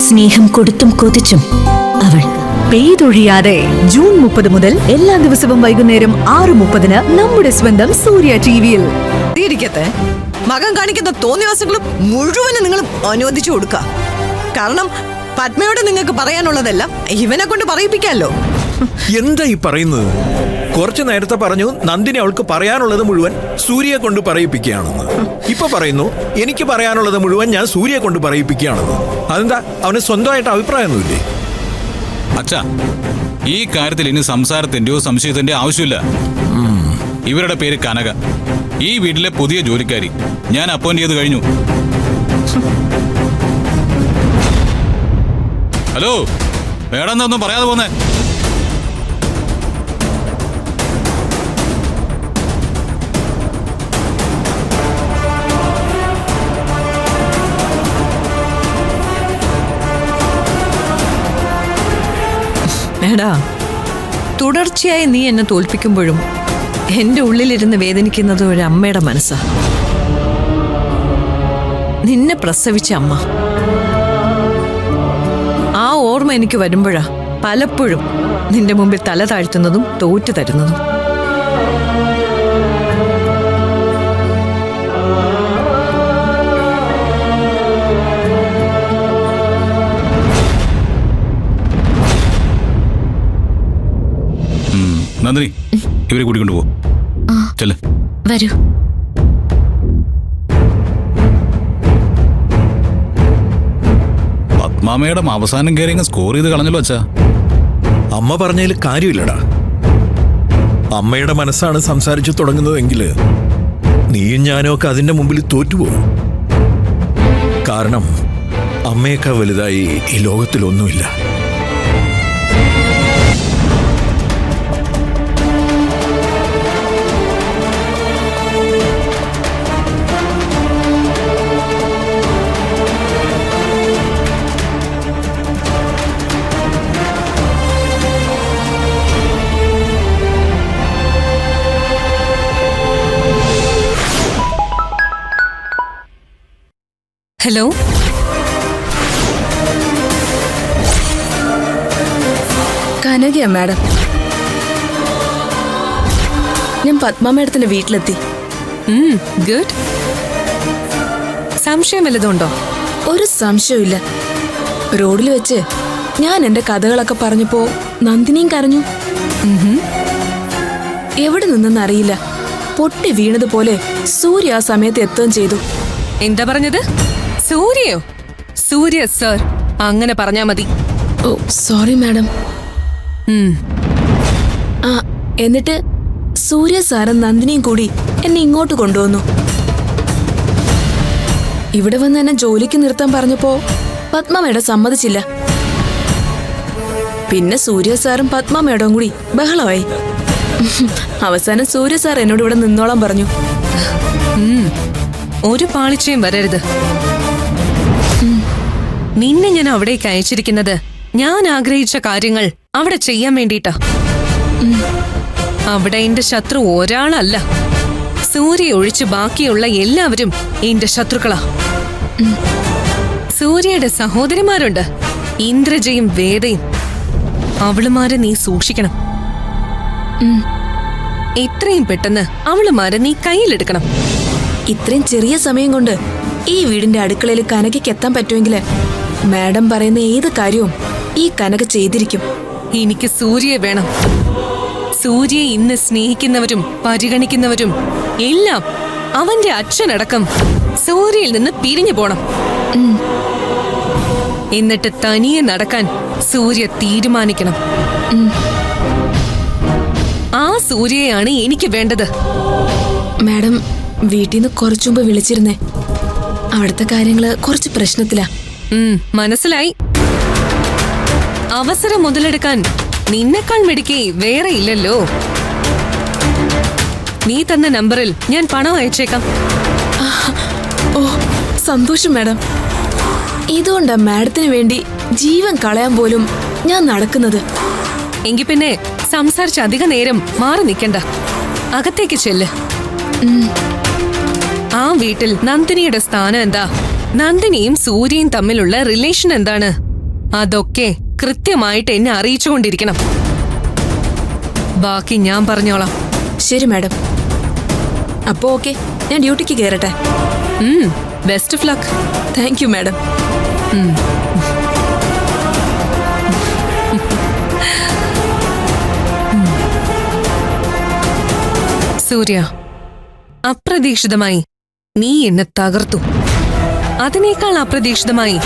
സ്നേഹം കൊടുത്തും കൊതിച്ചും അവൾ പെയ്തൊഴിയാതെ ജൂൺ 30 മുതൽ എല്ലാ ദിവസവും വൈകുന്നേരം 6:30 നമ്മുടെ സ്വന്തം സൂര്യ ടിവിയിൽ. ഇരിക്കട്ടെ, മകൻ കാണിക്കുന്ന തോന്നിവാസങ്ങളും മുഴുവനും നിങ്ങൾ അനുവദിച്ചു കൊടുക്കുക. കാരണം പത്മയോട് നിങ്ങൾക്ക് പറയാനുള്ളതെല്ലാം ഇവനെ കൊണ്ട് പറയിപ്പിക്കാമല്ലോ. എന്താ ഈ പറയുന്നത്? കുറച്ചു നേരത്തെ പറഞ്ഞു നന്ദിനി അവൾക്ക് പറയാനുള്ളത് മുഴുവൻ സൂര്യയെ കൊണ്ട് പറയിപ്പിക്കുകയാണെന്ന്. ഇപ്പൊ പറയുന്നു എനിക്ക് പറയാനുള്ളത് മുഴുവൻ ഞാൻ സൂര്യയെ കൊണ്ട് പറയിപ്പിക്കുകയാണെന്ന്. അതെന്താ, അവന് സ്വന്തമായിട്ട് അഭിപ്രായമൊന്നുമില്ലേ? അച്ഛാ, ഈ കാര്യത്തിൽ ഇനി സംസാരത്തിന്റെയോ സംശയത്തിന്റെയോ ആവശ്യമില്ല. ഇവരുടെ പേര് കനക, ഈ വീട്ടിലെ പുതിയ ജോലിക്കാരി. ഞാൻ അപ്പോയിന്റ് ചെയ്ത് കഴിഞ്ഞു. ഹലോ, വേണമെന്നൊന്നും പറയാതെ പോന്നേ. എടാ, തുടർച്ചയായി നീ എന്നെ തോൽപ്പിക്കുമ്പോഴും എന്റെ ഉള്ളിലിരുന്ന് വേദനിക്കുന്നത് ഒരു അമ്മയുടെ മനസ്സാ. നിന്നെ പ്രസവിച്ച അമ്മ, ആ ഓർമ്മ എനിക്ക് വരുമ്പോഴാ പലപ്പോഴും നിന്റെ മുമ്പിൽ തല താഴ്ത്തുന്നതും തോറ്റു തരുന്നതും. നന്ദിനി, ഇവരെ കൂട്ടിക്കൊണ്ട് പോ. ചെല്ല്. വരൂ. പത്മാമയുടെ അവസാനം കയറി സ്കോർ ചെയ്ത് കളഞ്ഞല്ലോ അച്ഛാ. അമ്മ പറഞ്ഞതിൽ കാര്യമില്ലടാ. അമ്മയുടെ മനസ്സാണ് സംസാരിച്ചു തുടങ്ങുന്നതെങ്കിൽ നീയും ഞാനും ഒക്കെ അതിന്റെ മുമ്പിൽ തോറ്റുപോകും. കാരണം അമ്മയേക്കാൾ വലുതായി ഈ ലോകത്തിലൊന്നുമില്ല. Hello, കനകയാ madam. ഞാൻ പത്മ മാഡത്തിന്റെ വീട്ടിലെത്തി. ഗുഡ്. സംശയം വല്ലതുണ്ടോ? ഒരു സംശയമില്ല. റോഡിൽ വെച്ച് ഞാൻ എന്റെ കഥകളൊക്കെ പറഞ്ഞപ്പോ നന്ദിനിയും കരഞ്ഞു. എവിടെ നിന്നെന്നറിയില്ല, പൊട്ടി വീണതുപോലെ സൂര്യ ആ സമയത്ത് എത്തുകയും ചെയ്തു. എന്താ പറഞ്ഞത്? സൂര്യയോ? സൂര്യ സർ, അങ്ങനെ പറഞ്ഞാ മതി. ഓ സോറി മാഡം. ആ എന്നിട്ട് സൂര്യ സാറും നന്ദിനിയും കൂടി എന്നെ ഇങ്ങോട്ട് കൊണ്ടുവന്നു. ഇവിടെ വന്ന് എന്നെ ജോലിക്ക് നിർത്താൻ പറഞ്ഞപ്പോ പത്മ മേഡം സമ്മതിച്ചില്ല. പിന്നെ സൂര്യ സാറും പത്മ മേഡവും കൂടി ബഹളമായി. അവസാനം സൂര്യ സാർ എന്നോട് ഇവിടെ നിന്നോളാൻ പറഞ്ഞു. ഒരു പാളിച്ചയും വരരുത്. നിന്നെ ഞാൻ അവിടേക്ക് അയച്ചിരിക്കുന്നത് ഞാൻ ആഗ്രഹിച്ച കാര്യങ്ങൾ അവിടെ ചെയ്യാൻ വേണ്ടിട്ടാ. അവിടെ എന്റെ ശത്രു ഒരാളല്ല. സൂര്യ ഒഴിച്ച് ബാക്കിയുള്ള എല്ലാവരും എന്റെ ശത്രുക്കളാ. സൂര്യയുടെ സഹോദരിമാരുണ്ട്, ഇന്ദ്രജയും വേദയും. അവളുമാരെ നീ സൂക്ഷിക്കണം. എത്രയും പെട്ടെന്ന് അവളുമാരെ നീ കയ്യിലെടുക്കണം. ഇത്രയും ചെറിയ സമയം കൊണ്ട് ഈ വീടിന്റെ അടുക്കളയിൽ കനകയ്ക്ക് എത്താൻ പറ്റുമെങ്കിൽ മാഡം പറയുന്ന ഏത് കാര്യവും ഈ കനക ചെയ്തിരിക്കും. എനിക്ക് സൂര്യയെ വേണം. സൂര്യയെ ഇന്ന് സ്നേഹിക്കുന്നവരും പരിഗണിക്കുന്നവരും എല്ലാം, അവന്റെ അച്ഛനടക്കം സൂര്യയിൽ നിന്ന് പിരിഞ്ഞു പോണം. എന്നിട്ട് തനിയെ നടക്കാൻ സൂര്യ തീരുമാനിക്കണം. ആ സൂര്യയാണ് എനിക്ക് വേണ്ടത്. മാഡം വീട്ടിൽ നിന്ന് കുറച്ചു മുമ്പ് വിളിച്ചിരുന്നേ. അവിടുത്തെ കാര്യങ്ങള് കുറച്ച് പ്രശ്നത്തിലാ. മനസ്സിലായി. അവസരം മുതലെടുക്കാൻ നിന്നെക്കാൾ മിടുക്കി വേറെ ഇല്ലല്ലോ. നീ തന്ന നമ്പറിൽ ഞാൻ പണം അയച്ചേക്കാം. ഓ സന്തോഷം മാഡം. ഇതുകൊണ്ടാ മാഡത്തിന് വേണ്ടി ജീവൻ കളയാൻ പോലും ഞാൻ നടക്കുന്നത്. എങ്കി പിന്നെ സംസാരിച്ച് അധിക നേരം മാറി നിൽക്കണ്ട, അകത്തേക്ക് ചെല്ല്. ആ വീട്ടിൽ നന്ദിനിയുടെ സ്ഥാനം എന്താ? നന്ദിനിയും സൂര്യയും തമ്മിലുള്ള റിലേഷൻ എന്താണ്? അതൊക്കെ കൃത്യമായിട്ട് എന്നെ അറിയിച്ചുകൊണ്ടിരിക്കണം. ബാക്കി ഞാൻ പറഞ്ഞോളാം. ശരി മാഡം. അപ്പോ ഓക്കെ, ഞാൻ ഡ്യൂട്ടിക്ക് കയറട്ടെ. Best of luck. Thank you madam. Surya, അപ്രതീക്ഷിതമായി നീ എന്നെ തകർത്തു. അതിനേക്കാൾ അപ്രതീക്ഷിതമായി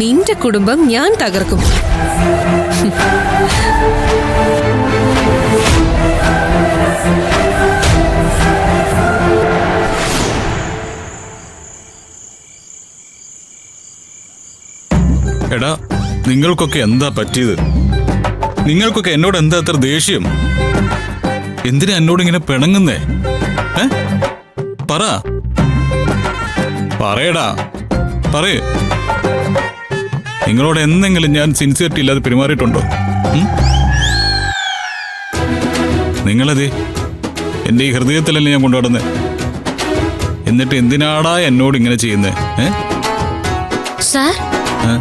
നിന്റെ കുടുംബം ഞാൻ തകർക്കും. എടാ, നിങ്ങൾക്കൊക്കെ എന്താ പറ്റിയത്? നിങ്ങൾക്കൊക്കെ എന്നോട് എന്താ അത്ര ദേഷ്യം? എന്തിനാ എന്നോട് ഇങ്ങനെ പിണങ്ങുന്നേ? പറയടാ, പറയേ. നിങ്ങളോട് എന്തെങ്കിലും ഞാൻ സിൻസിയറിറ്റി ഇല്ലാതെ പെരുമാറിയിട്ടുണ്ടോ? നിങ്ങളതേ എന്റെ ഈ ഹൃദയത്തിലല്ലേ ഞാൻ കൊണ്ടുനടന്നേ. എന്നിട്ട് എന്തിനാടാ എന്നോട് ഇങ്ങനെ ചെയ്യുന്നേ? സാർ, ആ,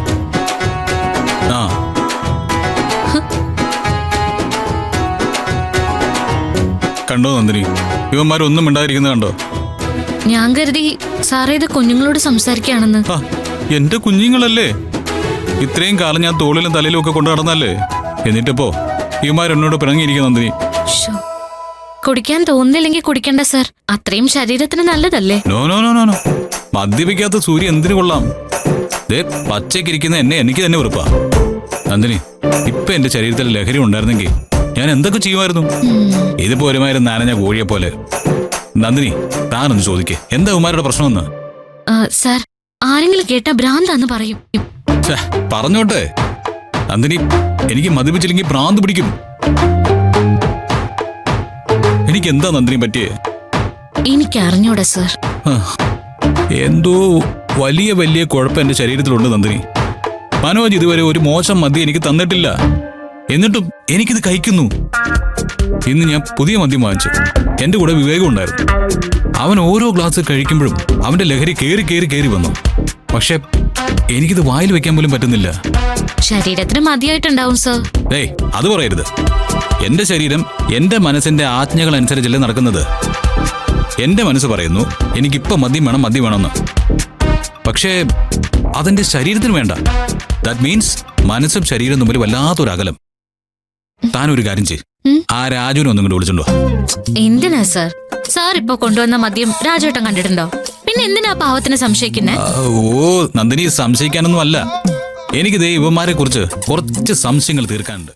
കണ്ടോ നന്ദിനി, ഇവന്മാരൊന്നും മിണ്ടാതിരിക്കുന്നത് കണ്ടോ? ഞാൻ കരുതി സാറേ ഇത് കുഞ്ഞുങ്ങളോട് സംസാരിക്കുകയാണെന്ന്. ആ, എന്റെ കുഞ്ഞുങ്ങളല്ലേ. ഇത്രയും കാലം ഞാൻ തോളിലും തലയിലും ഒക്കെ കൊണ്ടു നടന്നല്ലേ. എന്നിട്ടിപ്പോ ഇവന്മാരെന്നോട് പിണങ്ങിയിരിക്കും നന്ദിനി. ശ്ശോ, കുടിക്കാൻ തോന്നുന്നില്ലെങ്കിൽ കുടിക്കണ്ട സാർ, അത്രയും ശരീരത്തിന് നല്ലതല്ലേ. No no no no no, മദ്യപിക്കാത്ത സൂര്യ എന്തിനു കൊള്ളാം? ദേ പച്ചക്കിരിക്കുന്ന എന്നെ എനിക്ക് തന്നെ വെറുപ്പാ. നന്ദിനി, ഇപ്പൊ എന്റെ ശരീരത്തിൽ ലഹരി ഉണ്ടായിരുന്നെങ്കിൽ ഞാൻ എന്തൊക്കെ ചെയ്യുമായിരുന്നു? ഇതിപ്പോ ഒരുമാതിരി നനഞ്ഞ കോഴിയെ പോലെ. നന്ദിനി, താനൊന്ന് ചോദിക്കേ, എന്താ ഉമാരുടെ പ്രശ്നമെന്ന്? സാർ, ആരെങ്കിലും കേട്ടാ ഭ്രാന്താന്ന് പറയും. പറഞ്ഞോട്ടെ നന്ദിനി, എനിക്ക് മദ്യപിച്ചില്ലെങ്കിൽ ഭ്രാന്ത് പിടിക്കും. എനിക്ക് എന്താ നന്ദിനി പറ്റിയേ? എനിക്ക് അറിഞ്ഞൂടാ സാർ. എന്തോ വലിയ വലിയ കുഴപ്പം എന്റെ ശരീരത്തിലുണ്ട് നന്ദിനി. മനോജ് ഇതുവരെ ഒരു മോശം മദ്യം എനിക്ക് തന്നിട്ടില്ല. എന്നിട്ടും എനിക്കിത് കഴിക്കുന്നു. ഇന്ന് ഞാൻ പുതിയ മദ്യം വാങ്ങിച്ചു. എന്റെ കൂടെ വിവേകം ഉണ്ടായിരുന്നു. അവൻ ഓരോ ഗ്ലാസ് കഴിക്കുമ്പോഴും അവന്റെ ലഹരി കേറി വന്നു. പക്ഷെ എനിക്കിത് വായിൽ വെക്കാൻ പോലും പറ്റുന്നില്ല. ശരീരത്തിന് മതിയായിട്ടുണ്ടാവും സാർ. ഏയ്, അത് പറയരുത്. എന്റെ ശരീരം എന്റെ മനസ്സിന്റെ ആജ്ഞകൾ അനുസരിച്ചല്ലേ നടക്കുന്നത്. എന്റെ മനസ്സ് പറയുന്നു എനിക്കിപ്പോ മദ്യം വേണമെന്ന്. പക്ഷേ അതെന്റെ ശരീരത്തിന് വേണ്ട. ദാറ്റ് മീൻസ് മനസ്സും ശരീരം തമ്മിൽ വല്ലാത്തൊരകലം. താനൊരു കാര്യം ചെയ്യ്, ആ രാജുവിനെ ഒന്നും കൂടെ വിളിച്ചോണ്ടോ. എന്തിനാ സാർ? സാർ ഇപ്പൊ കൊണ്ടുവന്ന മദ്യം രാജേട്ടൻ കണ്ടിട്ടുണ്ടോ? പിന്നെ എന്തിനാ പാവത്തിന് സംശയിക്കുന്നേ? ഓ നന്ദിനി, സംശയിക്കാനൊന്നും അല്ല. എനിക്കിതേ ഇവന്മാരെ കുറിച്ച് കുറച്ച് സംശയങ്ങൾ തീർക്കാനുണ്ട്.